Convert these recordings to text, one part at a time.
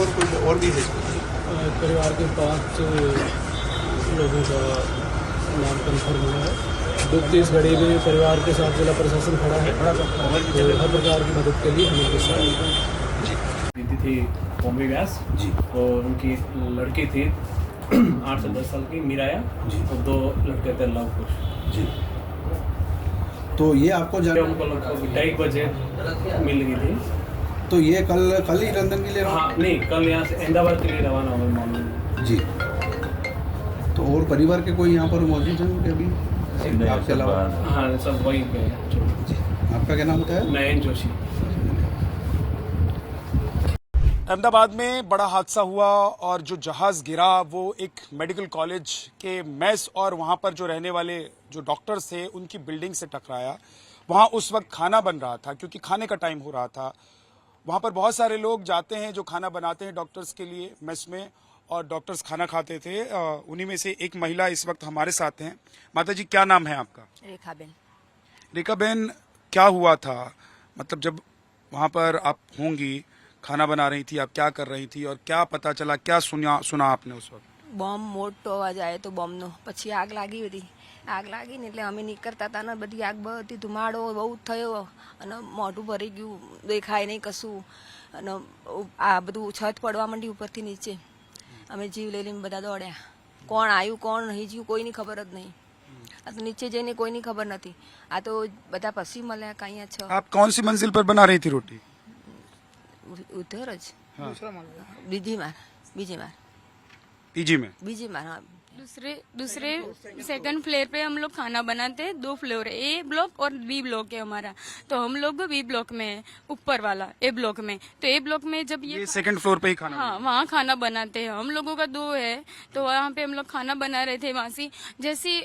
और भी है? परिवार के 5 लोगों का नाम कंफर्म हुआ है। दुख की इस घड़ी में परिवार के साथ जिला प्रशासन खड़ा है, तो हर प्रकार की मदद के लिए हम उनके साथ। दीदी थी बॉम्बे व्यास जी। और उनकी लड़की थी 8 से 10 साल की मीराया जी। और 2 लड़के थे लवकुश जी। तो ये आपको उनको लगभग 2:30 बजे मिल गई थी। तो ये कल ही लंदन के लिए हाँ नहीं, कल यहाँ से अहमदाबाद के लिए रवाना हुए मॉर्निंग। जी। तो और परिवार के कोई यहाँ पर मौजूद हैं उनके अभी आपके अलावा? हाँ सब वहीं पे हैं। जी। आपका क्या नाम होता है? नयन जोशी। अहमदाबाद में बड़ा हादसा हुआ और जो जहाज गिरा वो एक मेडिकल कॉलेज के मेस और वहाँ पर जो रहने वाले जो डॉक्टर्स थे उनकी बिल्डिंग से टकराया। वहाँ उस वक्त खाना बन रहा था क्योंकि खाने का टाइम हो रहा था। वहाँ पर बहुत सारे लोग जाते हैं जो खाना बनाते हैं डॉक्टर्स के लिए मेस में, और डॉक्टर्स खाना खाते थे। उन्हीं में से एक महिला इस वक्त हमारे साथ हैं। माता जी, क्या नाम है आपका? रेखाबेन। रेखाबेन, क्या हुआ था? मतलब जब वहाँ पर आप होंगी, खाना बना रही थी, आप क्या कर रही थी और क्या पता चला, क्या सुना आपने उस वक्त? બોમ્બ મોટો અવાજ આવ્યો તો બોમ્બનો, પછી આગ લાગી હતી. આગ લાગી ને એટલે અમે નીકળતા હતા ને બધી આગ બધી ધુમાડો બહુ થયો અને મોઢું ભરી ગયું, દેખાય નહીં કશું. અને આ બધું છત પડવા માંડી ઉપરથી નીચે. અમે જીવ લઈ લઈને બધા દોડ્યા. કોણ આવ્યું કોણ નહીં જીવ કોઈની ખબર જ નહીં. આ તો નીચે જઈને કોઈની ખબર નથી. આ તો બધા પછી મળ્યા કાંઈ છ आप कौन सी मंजिल पर बना रही थी रोटी? ઉધર જ. બીજી માર पीजी में? બીજી मार हाँ. दूसरे सेकंड फ्लोर पे हम लोग खाना बनाते हैं. 2 फ्लोर है, ए ब्लॉक और बी ब्लॉक है हमारा. तो हम लोग बी ब्लॉक में है, ऊपर वाला ए ब्लॉक में. तो ए ब्लॉक में जब ये सेकंड फ्लोर पे ही खाना हाँ वहाँ खाना बनाते हैं. हम लोगों का 2 है, तो वहाँ पे हम लोग खाना बना रहे थे. वहाँ से जैसे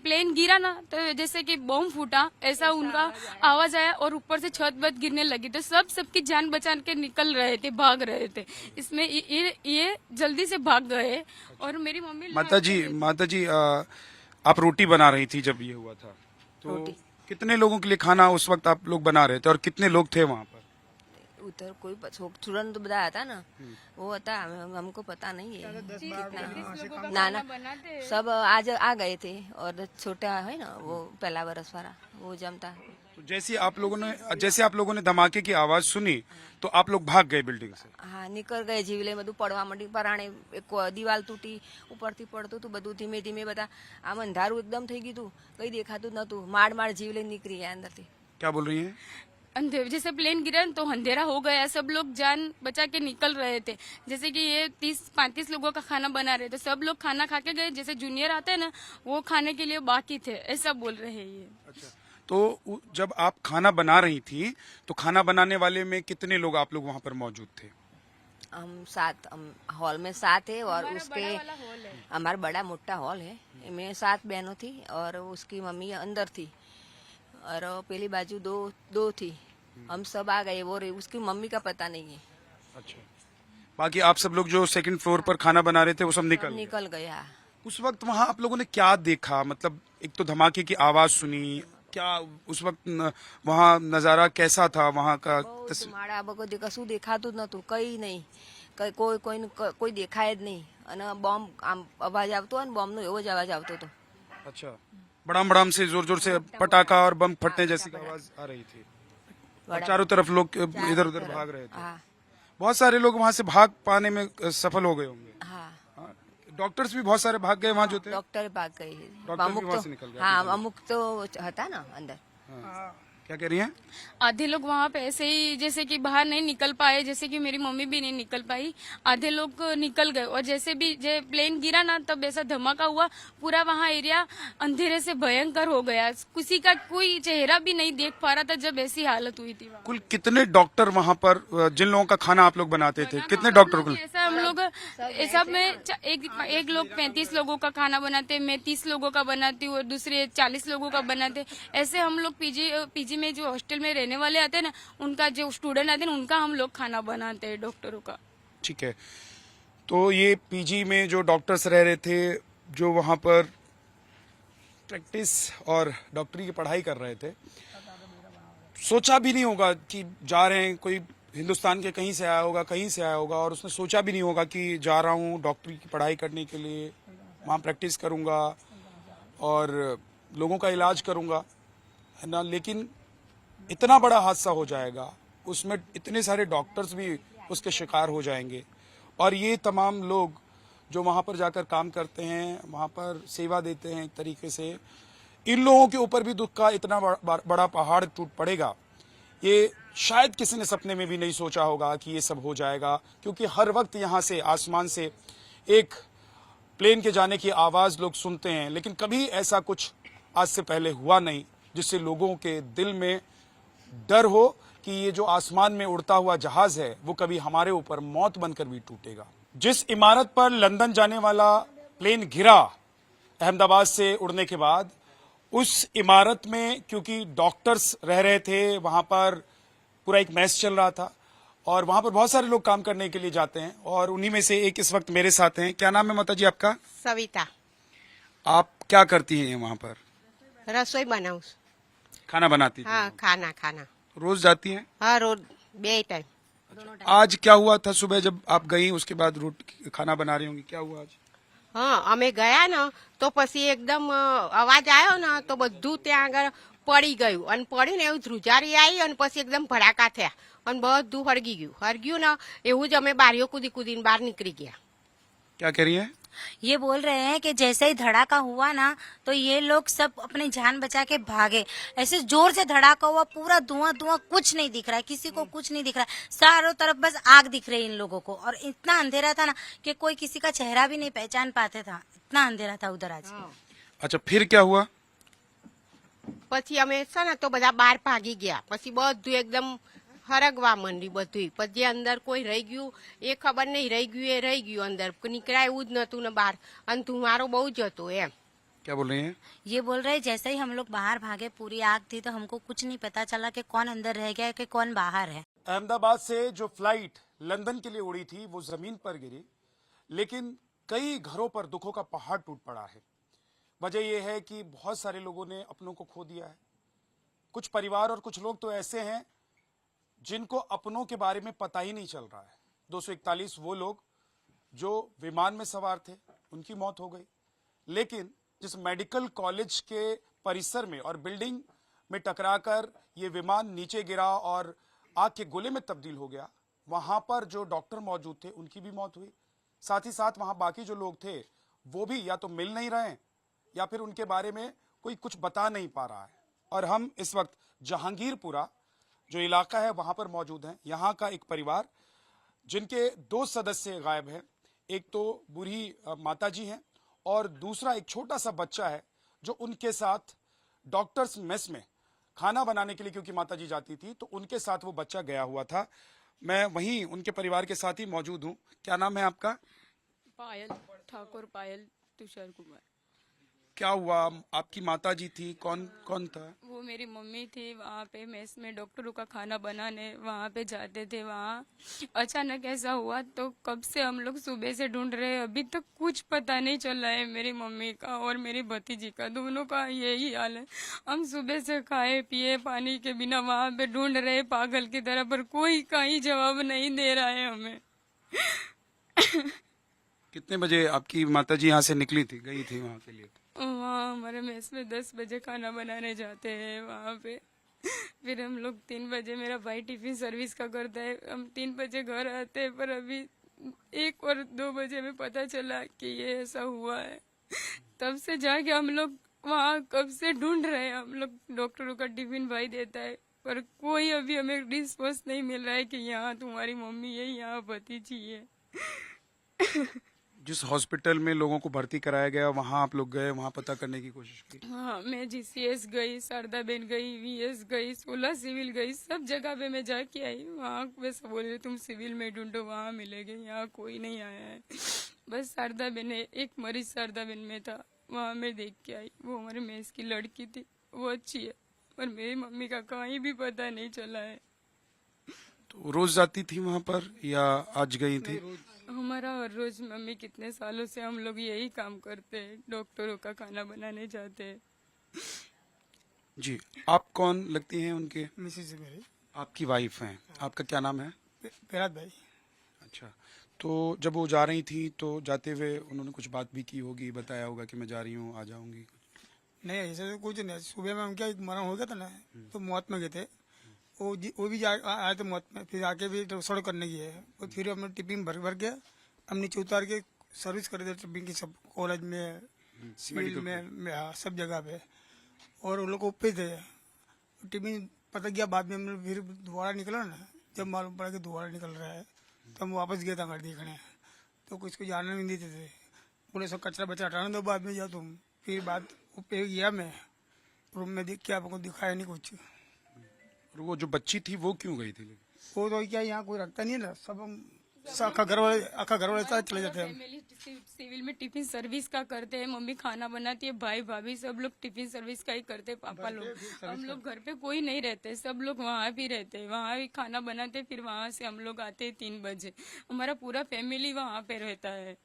प्लेन गिरा ना, तो जैसे कि बॉम्ब फूटा ऐसा उनका आवाज आया और ऊपर से छत बत गिरने लगी. तो सबकी जान बचा के निकल रहे थे, भाग रहे थे. इसमें ये जल्दी से भाग गए. और मेरी मम्मी माता जी आप रोटी बना रही थी जब ये हुआ था, तो रोटी. कितने लोगों के लिए खाना उस वक्त आप लोग बना रहे थे और कितने लोग थे वहाँ पर? उधर कोई तुरंत तो बताया था ना, वो था हमको पता नहीं है कितना. ना ना सब आज आ गए थे. और छोटा है ना वो पहला बरस वाला वो जमता. तो जैसे आप लोगों ने धमाके की आवाज सुनी तो आप लोग भाग गए बिल्डिंग से? हाँ निकल गए. जीवले બધું પડવા માંડી. પરાણે એક દિવાલ તૂટી, ઉપરથી પડતું હતું બધું. ધીમે ધીમે બધા આમ અંધારું એકદમ થઈ ગયું હતું, કઈ દેખાતું જ નતું. માડ જીવલે નીકળી ગયા अंदर. क्या बोल रही हैं? जैसे प्लेन गिरा तो अंधेरा हो गया. सब लोग जान बचा के निकल रहे थे. जैसे कि ये 30-35 लोगों का खाना बना रहे थे. सब लोग खाना खा के गए. जैसे जूनियर आते हैं ना, वो खाने के लिए बाकी थे, ऐसा बोल रहे हैं ये. अच्छा, तो जब आप खाना बना रही थी तो खाना बनाने वाले में कितने लोग आप लोग वहाँ पर मौजूद थे? हम 7 हॉल में 7 है. और उसके हमारा बड़ा मोटा हॉल है, में 7 बहनों थी और उसकी मम्मी अंदर थी. और पहली बाजू दो थी. हम सब आ गए. वो उसकी मम्मी का पता नहीं है. अच्छा, बाकी आप सब लोग जो सेकंड फ्लोर पर खाना बना रहे थे वो सब निकल गए। गया. उस वक्त वहाँ आप लोगों ने क्या देखा? मतलब एक तो धमाके की आवाज सुनी, क्या उस वक्त वहाँ नजारा कैसा था वहाँ का? માળા બગો કશું દેખાતું જ નતું, કઈ નહીં. કોઈ દેખાય જ નહીં. અને બોમ્બ આમ અવાજ આવતો અને બોમ્બનો એવો જ અવાજ આવતો હતો. अच्छा, बड़ाम बड़ाम से जोर से पटाखा और बम फटने जैसी आवाज आ रही थी और चारों तरफ लोग इधर उधर भाग रहे थे. हाँ बहुत सारे लोग वहाँ से भाग पाने में सफल हो गए होंगे. हाँ. डॉक्टर्स भी बहुत सारे भाग गए वहाँ जो थे. डॉक्टर भाग गए. डॉक्टर भी वहाँ से निकल गए. हाँ अमुक तो था ना अंदर. क्या कह रही हैं? आधे लोग वहाँ पे ऐसे ही जैसे कि बाहर नहीं निकल पाए. जैसे कि मेरी मम्मी भी नहीं निकल पाई. आधे लोग निकल गए. और जैसे भी प्लेन गिरा ना, तब ऐसा धमाका हुआ, पूरा वहाँ एरिया अंधेरे से भयंकर हो गया. किसी का कोई चेहरा भी नहीं देख पा रहा था जब ऐसी हालत हुई थी. कुल कितने डॉक्टर वहाँ पर जिन लोगों का खाना आप लोग बनाते थे, कितने डॉक्टर को? ऐसा हम लोग ऐसा में एक लोग 35 लोगों का खाना बनाते, मैं 30 लोगों का बनाती हूँ और दूसरे 40 लोगों का बनाते. ऐसे हम लोग पीजी में जो हॉस्टल में रहने वाले आते हैं ना, उनका जो स्टूडेंट आते हैं उनका हम लोग खाना बनाते हैं डॉक्टरों का. ठीक है, तो ये पीजी में जो डॉक्टर्स रह रहे थे, जो वहाँ पर प्रैक्टिस और डॉक्टरी की पढ़ाई कर रहे थे, सोचा भी नहीं होगा कि जा रहे हैं, कोई हिंदुस्तान के कहीं से आया होगा, कहीं से आया होगा, और उसने सोचा भी नहीं होगा कि जा रहा हूँ डॉक्टरी की पढ़ाई करने के लिए, वहाँ प्रैक्टिस करूँगा और लोगों का इलाज करूँगा, है ना। लेकिन इतना बड़ा हादसा हो जाएगा, उसमें इतने सारे डॉक्टर्स भी उसके शिकार हो जाएंगे, और ये तमाम लोग जो वहाँ पर जाकर काम करते हैं, वहाँ पर सेवा देते हैं एक तरीके से, इन लोगों के ऊपर भी दुख का इतना बड़ा पहाड़ टूट पड़ेगा, ये शायद किसी ने सपने में भी नहीं सोचा होगा कि ये सब हो जाएगा। क्योंकि हर वक्त यहाँ से आसमान से एक प्लेन के जाने की आवाज़ लोग सुनते हैं, लेकिन कभी ऐसा कुछ आज से पहले हुआ नहीं जिससे लोगों के दिल में डर हो कि ये जो आसमान में उड़ता हुआ जहाज है वो कभी हमारे ऊपर मौत बनकर भी टूटेगा। जिस इमारत पर लंदन जाने वाला प्लेन गिरा अहमदाबाद से उड़ने के बाद, उस इमारत में क्योंकि डॉक्टर्स रह रहे थे, वहां पर पूरा एक मैच चल रहा था, और वहां पर बहुत सारे लोग काम करने के लिए जाते हैं, और उन्हीं में से एक इस वक्त मेरे साथ हैं। क्या नाम है माता जी आपका? सविता। आप क्या करती हैं वहां पर? रसोई बनाऊ। खाना बनाती थी? हाँ, खाना रोज जाती हैं? हाँ, रोज 2 टाइम। आज क्या हुआ था सुबह जब आप गई, उसके बाद खाना बना रही होंगी, क्या हुआ आज? हाँ, અમે ગયા ને તો પછી એકદમ અવાજ આવ્યો ને તો બધું ત્યાં આગળ પડી ગયું, અને પડીને એવું ધ્રુજારી આવી, અને પછી એકદમ ભડાકા થયા, અને બધું હરગ્યું ને એવું જ અમે બારીઓ કૂદીને બહાર નીકળી ગયા। क्या कह रही है? ये बोल रहे हैं कि जैसे ही धड़ाका हुआ ना तो ये लोग सब अपनी जान बचा के भागे। ऐसे जोर से धड़ाका हुआ, पूरा धुआं, कुछ नहीं दिख रहा है, किसी को कुछ नहीं दिख रहा है, चारों तरफ बस आग दिख रही है इन लोगों को, और इतना अंधेरा था ना कि कोई किसी का चेहरा भी नहीं पहचान पाते था, इतना अंधेरा था उधर आज। अच्छा, फिर क्या हुआ? પછી અમે છે ને તો બધા બહાર ભાગી ગયા, પછી બધું એકદમ હરગવા માંડી બધું, પછી અંદર કોઈ રહી ગયું એ ખબર નહીં, રહી ગયું અંદર, નીકળાય એવું જ નતું ને બહાર, અને ધુમારો બહુ જ હતો એમ। क्या बोल रही हैं? ये बोल रहे जैसे ही हम लोग बाहर भागे पूरी आग थी तो हमको कुछ नहीं पता चला कि कौन अंदर रह गया कि कौन बाहर है। अहमदाबाद से जो फ्लाइट लंदन के लिए उड़ी थी वो जमीन पर गिरी, लेकिन कई घरों पर दुखों का पहाड़ टूट पड़ा है। वजह यह है कि बहुत सारे लोगों ने अपनों को खो दिया है। कुछ परिवार और कुछ लोग तो ऐसे हैं जिनको अपनों के बारे में पता ही नहीं चल रहा है। 241 वो लोग जो विमान में सवार थे, उनकी मौत हो गई, लेकिन जिस मेडिकल कॉलेज के परिसर में और बिल्डिंग में टकराकर ये विमान नीचे गिरा और आग के गोले में तब्दील हो गया, वहां पर जो डॉक्टर मौजूद थे उनकी भी मौत हुई। साथ ही साथ वहां बाकी जो लोग थे वो भी या तो मिल नहीं रहे या फिर उनके बारे में कोई कुछ बता नहीं पा रहा है। और हम इस वक्त जहांगीरपुरा जो इलाका है वहां पर मौजूद हैं। यहाँ का एक परिवार जिनके 2 सदस्य गायब हैं, एक तो बूढ़ी माता जी हैं और दूसरा एक छोटा सा बच्चा है जो उनके साथ डॉक्टर्स मेस में खाना बनाने के लिए, क्योंकि माता जी जाती थी तो उनके साथ वो बच्चा गया हुआ था। मैं वहीं उनके परिवार के साथ ही मौजूद हूँ। क्या नाम है आपका? पायल ठाकुर, पायल तुषार कुमार। क्या हुआ? आपकी माता जी थी, कौन कौन था? वो मेरी मम्मी थी, वहाँ पे मेस में डॉक्टरों का खाना बनाने वहाँ पे जाते थे। वहाँ अचानक ऐसा हुआ तो कब से हम लोग सुबह से ढूंढ रहे हैं, अभी तक कुछ पता नहीं चला है। मेरी मम्मी का और मेरी भतीजी का, दोनों का यही हाल है। हम सुबह से खाए पिए पानी के बिना वहाँ पे ढूंढ रहे पागल की तरह, पर कोई कहीं जवाब नहीं दे रहा है हमें। कितने बजे आपकी माता जी यहाँ से निकली थी, गई थी वहाँ के लिए? वहाँ हमारे मेस में 10 बजे खाना बनाने जाते हैं वहाँ पे। फिर हम लोग 3 बजे, मेरा भाई टिफिन सर्विस का करता है, हम 3 बजे घर आते हैं, पर अभी 1 और 2 बजे में पता चला कि ये ऐसा हुआ है। तब से जाके हम लोग वहाँ कब से ढूंढ रहे हैं। हम लोग डॉक्टरों का टिफिन भाई देता है, पर कोई अभी हमें रिस्पॉन्स नहीं मिल रहा है कि यहाँ तुम्हारी मम्मी है, यहाँ भतीजी है। जिस हॉस्पिटल में लोगों को भर्ती कराया गया वहाँ आप लोग गए, वहाँ पता करने की कोशिश की? हाँ, मैं जीसीएस गई, शारदाबेन गई, वीएस गई, 16 सिविल गई, सब जगह पे मैं जाके आई। वहाँ वैसे बोले तुम सिविल में ढूंढो, वहाँ मिलेंगे, यहाँ कोई नहीं आया है। बस शारदाबेन है, एक मरीज शारदाबेन में था, वहाँ मैं देख के आई। वो हमारे मेस की लड़की थी, वो अच्छी है, पर मेरी मम्मी का कहीं भी पता नहीं चला है। तो रोज जाती थी वहाँ पर या आज गई थी? हमारा हर रोज, मम्मी कितने सालों से हम लोग यही काम करते हैं, डॉक्टरों का खाना बनाने जाते हैं। जी, आप कौन लगती हैं उनके? मिसेज है मेरी। आपकी वाइफ हैं। आपका क्या नाम है? प्रहलाद भाई। अच्छा, तो जब वो जा रही थी तो जाते हुए उन्होंने कुछ बात भी की होगी, बताया होगा कि मैं जा रही हूँ, आ जाऊंगी? नहीं ऐसे तो कुछ नहीं, सुबह में उनका एक मरण हो गया था ना, तो मौत में गए थे वो भी आए थे मौत में, फिर आके भी रसोड़ करने की है, और फिर हमने टिफिन भर के हम नीचे उतार के सर्विस कर दी टिफिन की, सब कॉलेज में, सिविल में हाँ, सब जगह पे। और वो लोग ऊपर थे, टिफिन पता गया बाद में हम लोग फिर दोबारा निकला ना, जब मालूम पड़ा कि दोबारा निकल रहा है तो हम वापस गए था घर देखने, तो कुछ को जानने नहीं देते थे, बोले सब कचरा बचा हटाने दो, बाद में जाओ तुम। फिर बाद ऊपर गया मैं रूम में, देख के आपको दिखाया नहीं कुछ। और वो जो बच्ची थी वो क्यों गई थी? वो तो क्या यहाँ कोई रखता नहीं है ना, सब हम आखा घर वाले साथ चले जाते हैं। फैमिली सिविल में टिफिन सर्विस का करते हैं, मम्मी खाना बनाती है, भाई भाभी सब लोग टिफिन सर्विस का ही करते हैं, पापा लोग। हम लोग घर पे कोई नहीं रहते, सब लोग वहाँ भी रहते हैं, वहाँ भी खाना बनाते, फिर वहाँ से हम लोग आते 3 बजे। हमारा पूरा फैमिली वहाँ पे रहता है।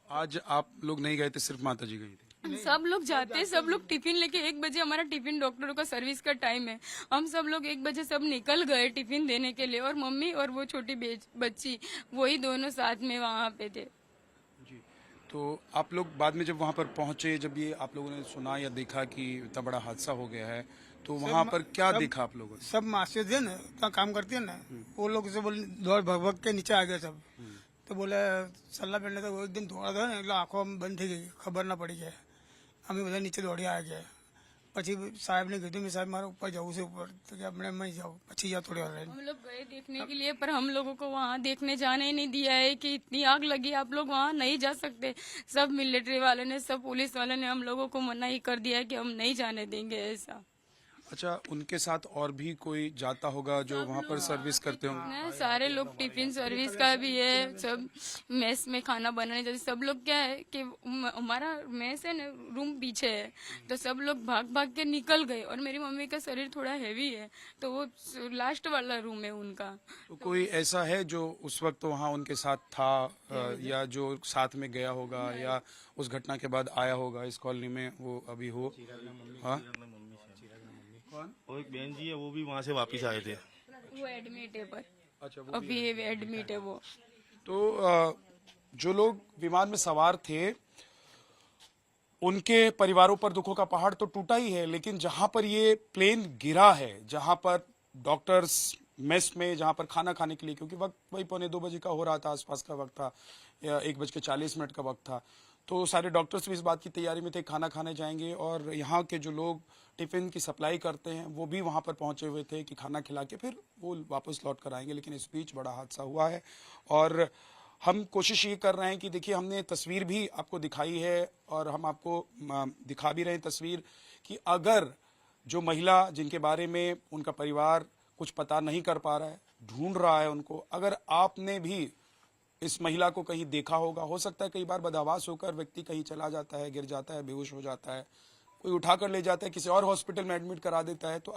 आज आप लोग नहीं गए थे, सिर्फ माता जी गई थी? सब लोग जाते हैं, सब लोग टिफिन लेके 1 बजे हमारा टिफिन डॉक्टरों का सर्विस का टाइम है, हम सब लोग 1 बजे सब निकल गए टिफिन देने के लिए, और मम्मी और वो छोटी बच्ची वही दोनों साथ में वहाँ पे थे। जी, तो आप लोग बाद में जब वहाँ पर पहुंचे, जब ये आप लोगों ने सुना या देखा कि इतना बड़ा हादसा हो गया है, तो वहाँ पर क्या देखा आप लोगों ने? सब मास्टर थे ना, तो काम करते हैं ना, वो लोग से बोले दौड़ भग के नीचे आ गए सब, तो बोले सल्ला पहनने का वो एक दिन दौड़ा था ना, आंखों में बंद थी गई, खबर ना पड़ी है, हमें बोला नीचे दौड़े आ गया। પછી સાહેબ ने કીધું मैं साहब मारा ऊपर जाऊँ से ऊपर, तो क्या अपने मैं जाऊँ પછી जा थोड़ी और हम लोग गए देखने के लिए, पर हम लोगों को वहाँ देखने जाने ही नहीं दिया है कि इतनी आग लगी, आप लोग वहाँ नहीं जा सकते। सब मिलिट्री वाले ने, सब पुलिस वाले ने हम लोगों को मना ही कर दिया है कि हम नहीं जाने देंगे ऐसा। अच्छा, उनके साथ और भी कोई जाता होगा जो वहाँ पर सर्विस करते होंगे? सारे लोग टिफिन सर्विस का भी है, सब मेस में खाना बनाने जाते, सब लोग क्या है कि हमारा मेस है ना, रूम पीछे है, तो सब लोग भाग भाग के निकल गए, और मेरी मम्मी का शरीर थोड़ा हैवी है, तो वो लास्ट वाला रूम है उनका। तो कोई ऐसा है जो उस वक्त वहाँ उनके साथ था, या जो साथ में गया होगा, या उस घटना के बाद आया होगा इस कॉलोनी में, वो अभी हो? हाँ, वो एक बहन जी है, वो भी वहाँ से वापस आए थे। वो एडमिट है, पर अच्छा, वो अभी एडमिट है वो। तो जो लोग विमान में सवार थे उनके परिवारों पर दुखों का पहाड़ तो टूटा ही है, लेकिन जहां पर ये प्लेन गिरा है, जहां पर डॉक्टर्स मेस में, जहां पर खाना खाने के लिए, क्योंकि वक्त वही 1:45 बजे का हो रहा था, आसपास का वक्त था, या 1:40 का वक्त था, तो सारे डॉक्टर्स भी इस बात की तैयारी में थे, खाना खाने जाएंगे, और यहाँ के जो लोग टिफिन की सप्लाई करते हैं वो भी वहाँ पर पहुंचे हुए थे कि खाना खिला के फिर वो वापस लौट कर आएंगे। लेकिन इस बीच बड़ा हादसा हुआ है, और हम कोशिश ये कर रहे हैं कि देखिए, हमने तस्वीर भी आपको दिखाई है, और हम आपको दिखा भी रहे हैं तस्वीर, कि अगर जो महिला जिनके बारे में उनका परिवार कुछ पता नहीं कर पा रहा है, ढूंढ रहा है उनको, अगर आपने भी इस महिला को कहीं देखा होगा, हो सकता है कई बार बदहवास होकर व्यक्ति कहीं चला जाता है, गिर जाता है, बेहोश हो जाता है, कोई उठा कर ले जाता है, किसी और हॉस्पिटल में एडमिट करा देता है, तो